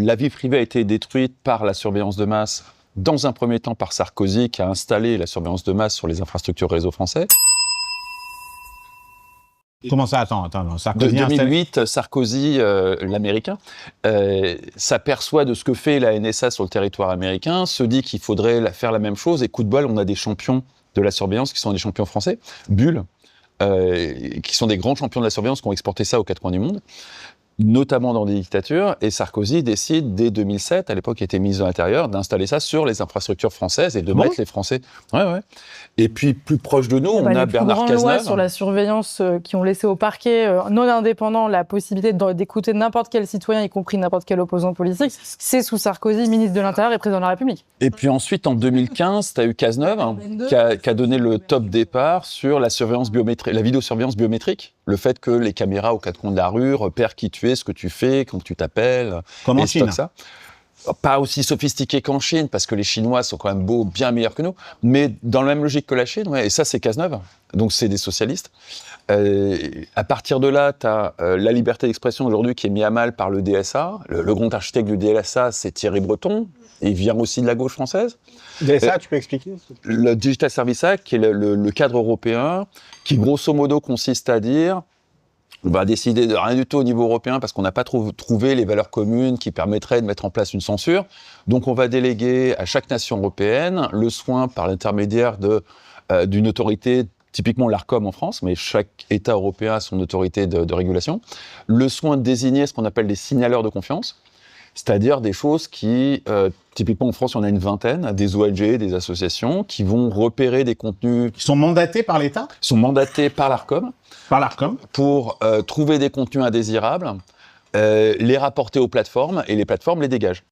la vie privée a été détruite par la surveillance de masse, dans un premier temps par Sarkozy, qui a installé la surveillance de masse sur les infrastructures réseau français. Comment ça? Attends. De 2008, Sarkozy, l'américain, s'aperçoit de ce que fait la NSA sur le territoire américain, se dit qu'il faudrait faire la même chose, et coup de bol, on a des champions de la surveillance qui sont des champions français, Bull, qui sont des grands champions de la surveillance qui ont exporté ça aux quatre coins du monde, notamment dans des dictatures, et Sarkozy décide, dès 2007, à l'époque il était ministre de l'Intérieur, d'installer ça sur les infrastructures françaises et de mettre les Français... Ouais. Et puis, plus proche de nous, on a Bernard Cazeneuve. Les lois sur la surveillance qui ont laissé au parquet non indépendant la possibilité d'écouter n'importe quel citoyen, y compris n'importe quel opposant politique, c'est sous Sarkozy, ministre de l'Intérieur et président de la République. Et puis ensuite, en 2015, tu as eu Cazeneuve, qui a donné le top départ sur la surveillance biométrique, la vidéosurveillance biométrique. Le fait que les caméras aux quatre coins de la rue repèrent qui tu es, ce que tu fais, quand tu t'appelles. Comme en Chine. Ça. Pas aussi sophistiqué qu'en Chine, parce que les Chinois sont quand même bien meilleurs que nous, mais dans la même logique que la Chine, et ça c'est Cazeneuve, donc c'est des socialistes. À partir de là, tu as la liberté d'expression aujourd'hui qui est mise à mal par le DSA. Le grand architecte du DSA, c'est Thierry Breton, et il vient aussi de la gauche française. DSA, tu peux expliquer? Le Digital Services Act, qui est le cadre européen, qui grosso modo consiste à dire... On va décider de rien du tout au niveau européen parce qu'on n'a pas trouvé les valeurs communes qui permettraient de mettre en place une censure. Donc on va déléguer à chaque nation européenne le soin par l'intermédiaire d'une autorité, typiquement l'Arcom en France, mais chaque État européen a son autorité de régulation, le soin de désigner ce qu'on appelle des signaleurs de confiance, c'est-à-dire des choses qui, typiquement en France, on a une vingtaine, des ONG, des associations, qui vont repérer des contenus... Ils sont mandatés par l'État? Ils sont mandatés par l'Arcom. Par l'Arcom. Pour trouver des contenus indésirables, les rapporter aux plateformes, et les plateformes les dégagent.